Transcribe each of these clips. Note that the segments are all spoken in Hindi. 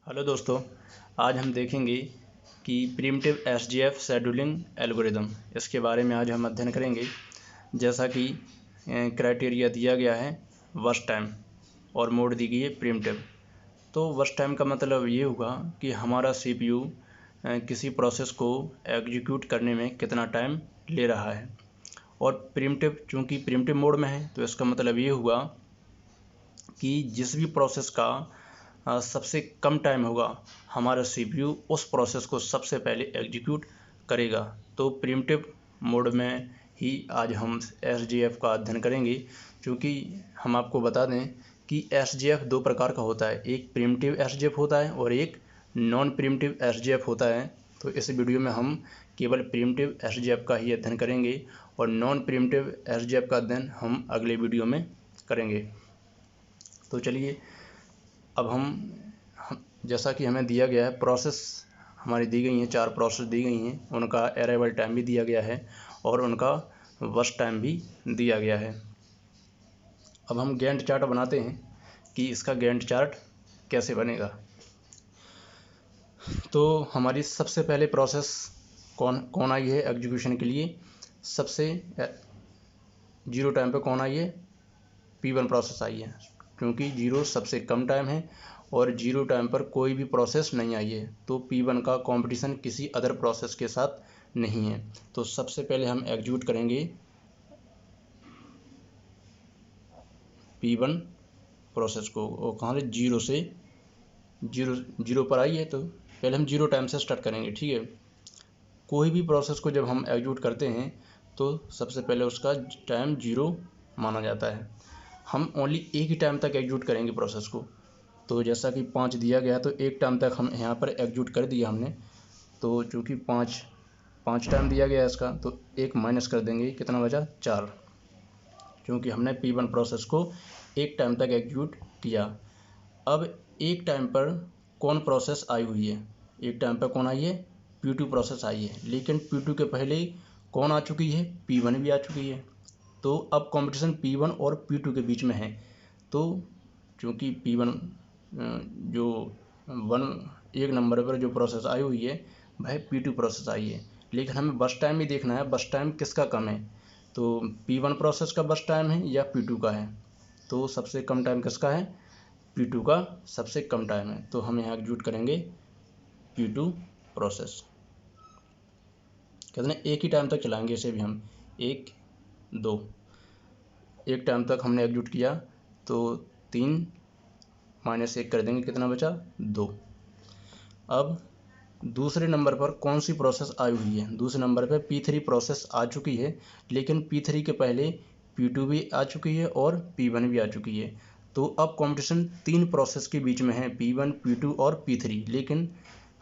हेलो दोस्तों, आज हम देखेंगे कि प्रिमिटिव एसजीएफ शेड्यूलिंग एल्गोरिदम इसके बारे में आज हम अध्ययन करेंगे। जैसा कि क्राइटेरिया दिया गया है वर्स्ट टाइम और मोड दी गई है प्रिमिटिव। तो वर्स्ट टाइम का मतलब ये होगा कि हमारा सीपीयू किसी प्रोसेस को एग्जीक्यूट करने में कितना टाइम ले रहा है। और प्रिमिटिव, चूँकि प्रिमिटिव मोड में है, तो इसका मतलब ये हुआ कि जिस भी प्रोसेस का सबसे कम टाइम होगा, हमारा सीपीयू उस प्रोसेस को सबसे पहले एग्जीक्यूट करेगा। तो प्रिमिटिव मोड में ही आज हम एसजीएफ का अध्ययन करेंगे। क्योंकि हम आपको बता दें कि एसजीएफ दो प्रकार का होता है, एक प्रिमिटिव एसजीएफ होता है और एक नॉन प्रिमिटिव एसजीएफ होता है। तो इस वीडियो में हम केवल प्रिमिटिव एसजीएफ का ही अध्ययन करेंगे और नॉन प्रिमिटिव एसजीएफ का अध्ययन हम अगले वीडियो में करेंगे। तो चलिए, अब हम जैसा कि हमें दिया गया है, प्रोसेस हमारी दी गई हैं, 4 प्रोसेस दी गई हैं, उनका अराइवल टाइम भी दिया गया है और उनका वर्स्ट टाइम भी दिया गया है। अब हम गैंट चार्ट बनाते हैं कि इसका गैंट चार्ट कैसे बनेगा। तो हमारी सबसे पहले प्रोसेस कौन आई है एग्जीक्यूशन के लिए? सबसे 0 टाइम पे कौन आई है? P1 प्रोसेस आई है, क्योंकि 0 सबसे कम टाइम है और 0 टाइम पर कोई भी प्रोसेस नहीं आई है। तो P1 का कंपटीशन किसी अदर प्रोसेस के साथ नहीं है। तो सबसे पहले हम एग्जीक्यूट करेंगे P1 प्रोसेस को। और कहाँ से? 0 से 0 पर आई है, तो पहले हम 0 टाइम से स्टार्ट करेंगे। ठीक है, कोई भी प्रोसेस को जब हम एग्जीक्यूट करते हैं तो सबसे पहले उसका टाइम 0 माना जाता है। हम ओनली एक ही टाइम तक एग्जीक्यूट करेंगे प्रोसेस को। तो जैसा कि 5 दिया गया, तो एक टाइम तक हम यहाँ पर एग्जीक्यूट कर दिया हमने। तो चूँकि 5 टाइम दिया गया है इसका, तो 1 माइनस कर देंगे, कितना बचा? 4, क्योंकि हमने P1 प्रोसेस को एक टाइम तक एग्जीक्यूट किया। अब एक टाइम पर कौन प्रोसेस आई हुई है? एक टाइम पर कौन आई है? P2 प्रोसेस आई है। लेकिन P2 के पहले कौन आ चुकी है? P1 भी आ चुकी है। तो अब कंपटीशन P1 और P2 के बीच में है। तो चूँकि P1 जो एक नंबर पर जो प्रोसेस आई हुई है वह P2 प्रोसेस आई है। लेकिन हमें बस टाइम ही देखना है, बस टाइम किसका कम है। तो P1 प्रोसेस का बस टाइम है या P2 का है? तो सबसे कम टाइम किसका है? P2 का सबसे कम टाइम है। तो हम यहाँ एग्जीक्यूट करेंगे P2 प्रोसेस। कहते हैं एक ही टाइम तक चलाएंगे इसे भी हम, 1 2 एक टाइम तक हमने एग्जीक्यूट किया। तो 3 माइनस 1 कर देंगे, कितना बचा? 2। अब दूसरे नंबर पर कौन सी प्रोसेस आई हुई है? दूसरे नंबर पर P3 प्रोसेस आ चुकी है। लेकिन P3 के पहले P2 भी आ चुकी है और P1 भी आ चुकी है। तो अब कंपटीशन 3 प्रोसेस के बीच में है, P1 P2 और P3। लेकिन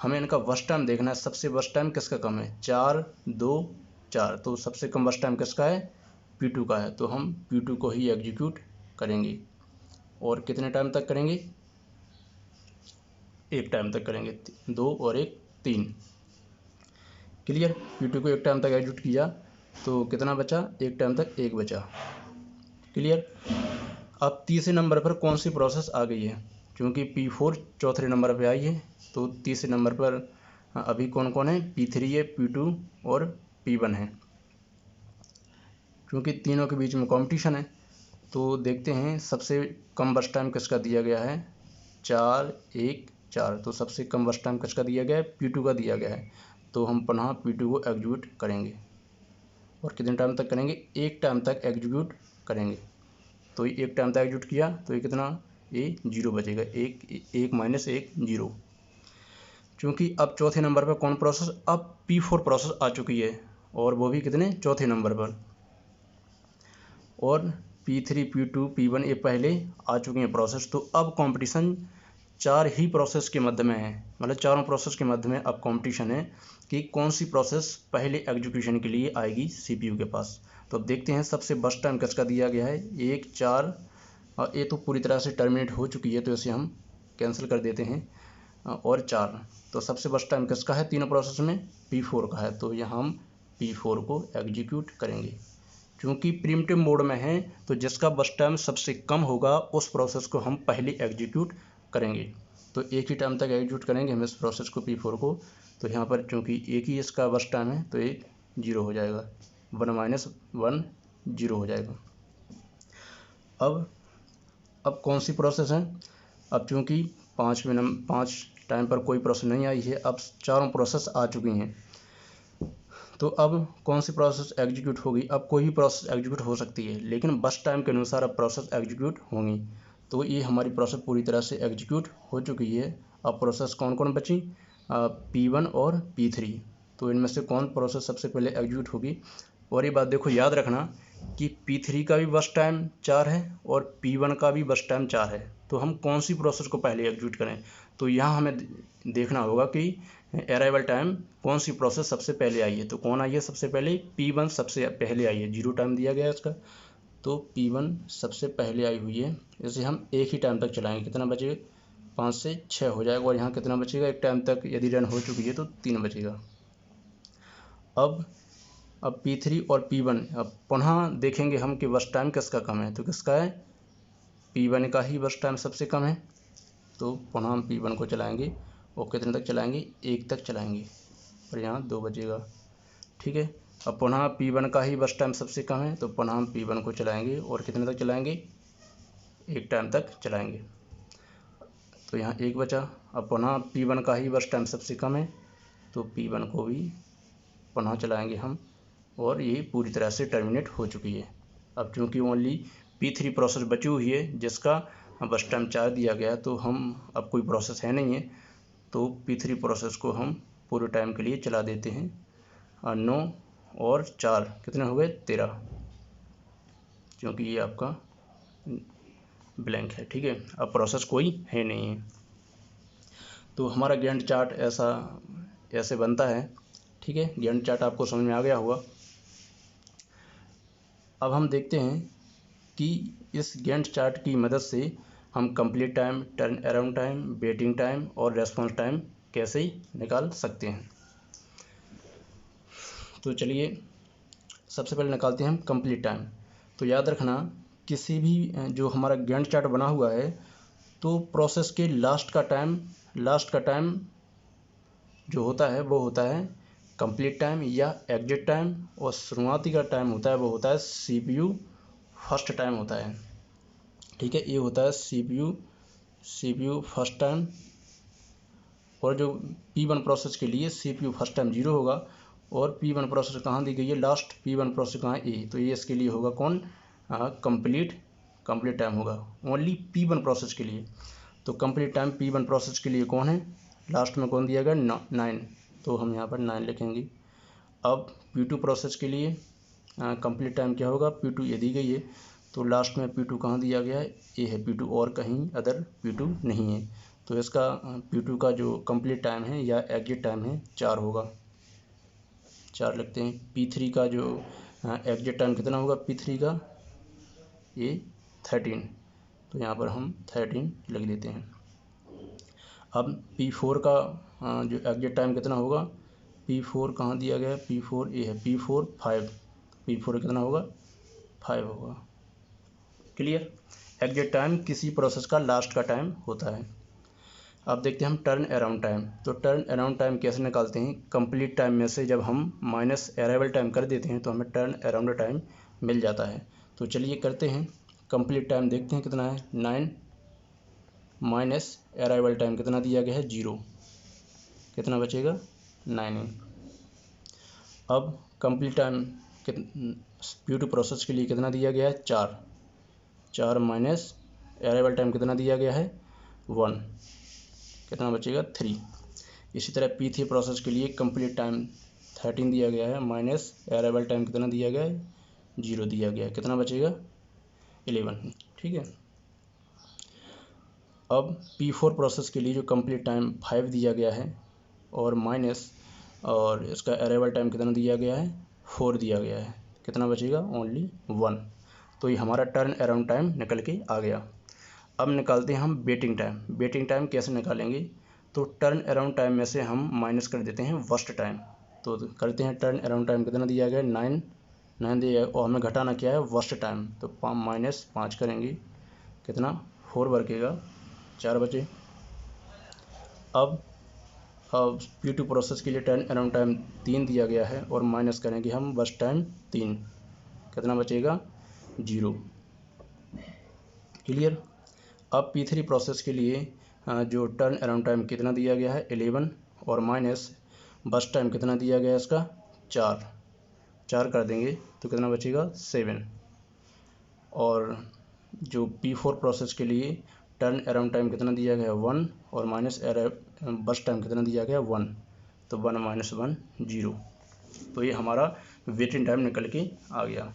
हमें इनका वर्स्ट टाइम देखना है। सबसे वर्स्ट टाइम किसका कम है? 4 2 4। तो सबसे कम वर्स्ट टाइम किसका है? P2 का है। तो हम P2 को ही एग्जीक्यूट करेंगे। और कितने टाइम तक करेंगे? एक टाइम तक करेंगे, 2 और 1 3। क्लियर? P2 को एक टाइम तक एग्जीक्यूट किया तो कितना बचा? एक टाइम तक 1 बचा। क्लियर? अब तीसरे नंबर पर कौन सी प्रोसेस आ गई है? क्योंकि P4 चौथे नंबर पर आई है, तो तीसरे नंबर पर अभी कौन कौन है? P3 है, P2 और P1 है। क्योंकि तीनों के बीच में कंपटीशन है, तो देखते हैं सबसे कम बस टाइम किसका दिया गया है? 4 1 4। तो सबसे कम बस टाइम किसका दिया गया है? P2 का दिया गया है। तो हम पुनः P2 को एग्जीक्यूट करेंगे। और कितने टाइम तक करेंगे? एक टाइम तक एग्जीक्यूट करेंगे। तो एक टाइम तक एग्जीक्यूट किया तो ये कितना? ये 0 बचेगा, 1 माइनस 1 0। क्योंकि अब चौथे नंबर पर कौन प्रोसेस? अब P4 प्रोसेस आ चुकी है, और वो भी कितने? चौथे नंबर पर। और P3 P2 P1 ये पहले आ चुकी हैं प्रोसेस। तो अब कंपटीशन 4 ही प्रोसेस के मध्य में है, मतलब चारों प्रोसेस के मध्य में अब कंपटीशन है कि कौन सी प्रोसेस पहले एग्जीक्यूशन के लिए आएगी सीपीयू के पास। तो अब देखते हैं सबसे बस टाइम किसका दिया गया है? 1 4। और ये तो पूरी तरह से टर्मिनेट हो चुकी है, तो इसे हम कैंसिल कर देते हैं। और 4। तो सबसे बस टाइम किसका है तीनों प्रोसेस में? P4 का है। तो यहाँ हम P4 को एग्जीक्यूट करेंगे। क्योंकि प्रिमिटिव मोड में है, तो जिसका बस टाइम सबसे कम होगा उस प्रोसेस को हम पहले एग्जीक्यूट करेंगे। तो एक ही टाइम तक एग्जीक्यूट करेंगे हम इस प्रोसेस को P4 को। तो यहाँ पर चूँकि एक ही इसका वर्स्ट टाइम है तो एक 0 हो जाएगा, 1 - 1 0 हो जाएगा। अब कौन सी प्रोसेस है? अब चूँकि 5 टाइम पर कोई प्रोसेस नहीं आई है, अब चारों प्रोसेस आ चुकी हैं। तो अब कौन सी प्रोसेस एग्जीक्यूट होगी? अब कोई भी प्रोसेस एग्जीक्यूट हो सकती है, लेकिन बस टाइम के अनुसार अब प्रोसेस एग्जीक्यूट होंगी। तो ये हमारी प्रोसेस पूरी तरह से एग्जीक्यूट हो चुकी है। अब प्रोसेस कौन कौन बची? P1 और P3। तो इनमें से कौन प्रोसेस सबसे पहले एग्जीक्यूट होगी? और ये बात देखो, याद रखना कि P3 का भी बस टाइम 4 है और P1 का भी बस टाइम 4 है। तो हम कौन सी प्रोसेस को पहले एग्जीक्यूट करें? तो यहाँ हमें देखना होगा कि अराइवल टाइम कौन सी प्रोसेस सबसे पहले आई है। तो कौन आई है सबसे पहले? P1 सबसे पहले आई है, 0 टाइम दिया गया है इसका। तो P1 सबसे पहले आई हुई है, इसे हम एक ही टाइम तक चलाएंगे। कितना बचेगा? 5 से 6 हो जाएगा। और यहाँ कितना बचेगा? एक टाइम तक यदि रन हो चुकी है तो 3 बचेगा। अब P3 और P1 अब पुनः देखेंगे हम कि वर्स्ट टाइम किसका कम है। तो किसका है? P1 का ही वर्स्ट टाइम सबसे कम है। तो पुनः हम P1 को चलाएंगे और कितने तक चलाएंगे? 1 तक चलाएंगे और यहाँ 2 बचेगा। ठीक है। अब पुनः P1 का ही वर्स्ट टाइम सबसे कम है, तो पुनः हम P1 को चलाएंगे और कितने तक चलाएंगे? 1 टाइम तक चलाएंगे। तो यहाँ 1 बचा। अब पुनः P1 का ही वर्स्ट टाइम सबसे कम है, तो P1 को भी पुनः चलाएंगे हम, और ये पूरी तरह से टर्मिनेट हो चुकी है। अब चूँकि ओनली P3 प्रोसेस बची हुई है जिसका बस टाइम 4 दिया गया, तो हम अब कोई प्रोसेस है नहीं है, तो P3 प्रोसेस को हम पूरे टाइम के लिए चला देते हैं। 9 और 4 कितने हो गए? 13, क्योंकि ये आपका ब्लैंक है। ठीक है, अब प्रोसेस कोई है नहीं है। तो हमारा गैंट चार्ट ऐसे बनता है। ठीक है, गैंट चार्ट आपको समझ में आ गया होगा। अब हम देखते हैं कि इस गैंट चार्ट की मदद से हम complete time, turn around time, waiting time और रेस्पॉन्स टाइम कैसे निकाल सकते हैं। तो चलिए सबसे पहले निकालते हैं हम कंप्लीट टाइम। तो याद रखना, किसी भी जो हमारा गैंट चार्ट बना हुआ है, तो प्रोसेस के लास्ट का टाइम जो होता है वो होता है कंप्लीट टाइम या एग्जिट टाइम, और शुरुआती का टाइम होता है वो होता है CPU फर्स्ट टाइम होता है। ठीक है, ये होता है CPU फर्स्ट टाइम। और जो P1 प्रोसेस के लिए CPU फर्स्ट टाइम 0 होगा, और P1 प्रोसेस कहाँ दी गई है? लास्ट P1 प्रोसेस कहाँ है? ए। तो ये इसके लिए होगा कौन? कंप्लीट टाइम होगा ओनली P1 प्रोसेस के लिए। तो कंप्लीट टाइम P1 प्रोसेस के लिए कौन है? लास्ट में कौन दिया गया? 9। तो हम यहाँ पर 9 लिखेंगे। अब P2 प्रोसेस के लिए कंप्लीट टाइम क्या होगा? P2 ये दी गई है, तो लास्ट में P2 कहाँ दिया गया है? ए है P2, और कहीं अदर P2 नहीं है। तो इसका P2 का जो कंप्लीट टाइम है या एग्जिट टाइम है 4 होगा, 4 लिखते हैं। P3 का जो एग्जिट टाइम कितना होगा? P3 का ये 13, तो यहाँ पर हम 13 लिख देते हैं। अब P4 का जो एग्जिट टाइम कितना होगा? P4 कहाँ दिया गया है? P4 ये है P4 5, P4 कितना होगा? 5 होगा। क्लियर? एग्जिट टाइम किसी प्रोसेस का लास्ट का टाइम होता है। अब देखते हैं हम टर्न अराउंड टाइम। तो टर्न अराउंड टाइम कैसे निकालते हैं? कंप्लीट टाइम में से जब हम माइनस अराइवल टाइम कर देते हैं तो हमें टर्न अराउंड टाइम मिल जाता है। तो चलिए करते हैं। कंप्लीट टाइम देखते हैं कितना है? 9 माइनस अराइवल टाइम कितना दिया गया है? 0। कितना बचेगा? 9। अब कंप्लीट टाइम P2 प्रोसेस के लिए कितना दिया गया है? 4 माइनस अराइवल टाइम कितना दिया गया है? 1। कितना बचेगा? 3। इसी तरह P3 प्रोसेस के लिए कंप्लीट टाइम 13 दिया गया है, माइनस अराइवल टाइम कितना दिया गया है? 0 दिया गया है। कितना बचेगा? 11। ठीक है। अब P4 प्रोसेस के लिए जो कंप्लीट टाइम 5 दिया गया है, और माइनस और इसका अराइवल टाइम कितना दिया गया है? 4 दिया गया है। कितना बचेगा? ओनली 1। तो ये हमारा टर्न अराउंड टाइम निकल के आ गया। अब निकालते हैं हम वेटिंग टाइम। वेटिंग टाइम कैसे निकालेंगे? तो टर्न अराउंड टाइम में से हम माइनस कर देते हैं वर्स्ट टाइम। तो करते हैं, टर्न अराउंड टाइम कितना दिया गया? 9 दिया, और हमें घटाना क्या है? Worst time. तो माइनस 5 करेंगे, कितना? 4 बचेगा, 4 बचे। अब P2 प्रोसेस के लिए टर्न अराउंड टाइम 3 दिया गया है और माइनस करेंगे हम बस टाइम 3, कितना बचेगा 0। क्लियर। अब P3 प्रोसेस के लिए जो टर्न अराउंड टाइम कितना दिया गया है 11 और माइनस बस टाइम कितना दिया गया है इसका 4 कर देंगे तो कितना बचेगा 7। और जो P4 प्रोसेस के लिए टर्न अराउंड टाइम कितना दिया गया है 1 और माइनस बस टाइम कितना दिया गया है 1, तो 1 - 1 0। तो ये हमारा वेटिंग टाइम निकल के आ गया।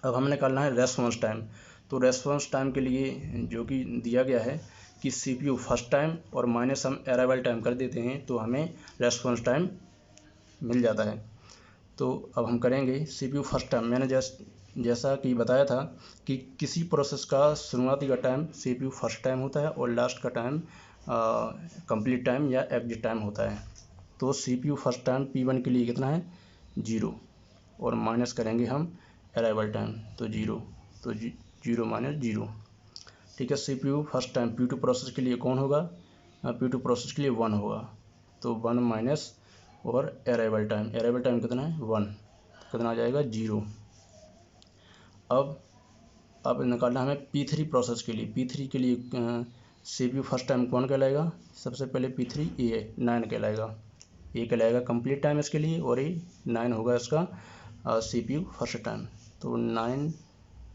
अब हमें निकालना है रेस्पॉन्स टाइम। तो रेस्पॉन्स टाइम के लिए जो कि दिया गया है कि CPU फर्स्ट टाइम और माइनस हम अराइवल टाइम कर देते हैं तो हमें रेस्पॉन्स टाइम मिल जाता है। तो अब हम करेंगे CPU फर्स्ट टाइम। मैंने जैसा कि बताया था कि किसी प्रोसेस का शुरुआती का टाइम CPU फर्स्ट टाइम होता है और लास्ट का टाइम कंप्लीट टाइम या एग्जिट टाइम होता है। तो CPU फर्स्ट टाइम P1 के लिए कितना है 0 और माइनस करेंगे हम अराइवल टाइम तो 0, तो 0 - 0। ठीक है। CPU first time P2 process के लिए कौन होगा, P2 प्रोसेस के लिए 1 होगा, तो 1 माइनस और अराइवल टाइम कितना है 1, कितना आ जाएगा 0। अब निकालना हमें P3 प्रोसेस के लिए। P3 के लिए CPU फर्स्ट टाइम कौन कहलाएगा, सबसे पहले P3 A 9 कहलाएगा, ये कहलाएगा कंप्लीट टाइम इसके लिए और ये 9 होगा इसका CPU फर्स्ट टाइम। तो 9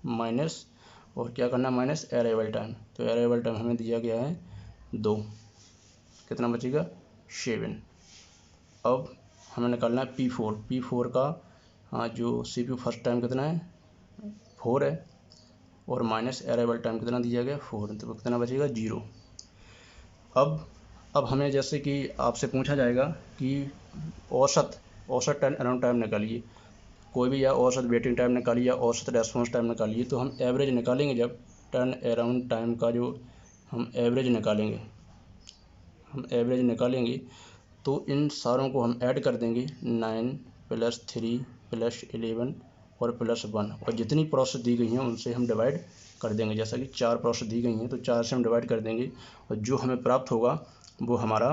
माइनस और क्या करना माइनस अराइवल टाइम, तो अराइवल टाइम हमें दिया गया है 2, कितना बचेगा 7। अब हमें निकालना है P4 का जो CPU फर्स्ट टाइम कितना है 4 है और माइनस अराइवल टाइम कितना दिया गया 4, तो कितना बचेगा 0। अब हमें जैसे कि आपसे पूछा जाएगा कि औसत टर्न अराउंड टाइम निकालिए, कोई भी या औसत वेटिंग टाइम निकालिए या औसत रेस्पॉन्स टाइम निकालिए, तो हम एवरेज निकालेंगे। जब टर्न अराउंड टाइम का जो हम एवरेज निकालेंगे तो इन सारों को हम ऐड कर देंगे 9 + 3 + 11 और +1 और जितनी प्रोसेस दी गई हैं उनसे हम डिवाइड कर देंगे। जैसा कि 4 प्रोसेस दी गई हैं तो 4 से हम डिवाइड कर देंगे और जो हमें प्राप्त होगा वो हमारा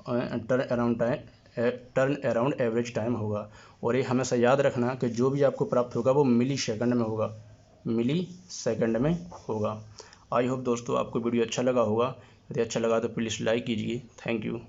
टर्न अराउंड एवरेज टाइम होगा। और ये हमेशा याद रखना कि जो भी आपको प्राप्त होगा वो मिली सेकंड में होगा। आई होप दोस्तों आपको वीडियो अच्छा लगा होगा। यदि अच्छा लगा तो प्लीज़ लाइक कीजिए। Thank you.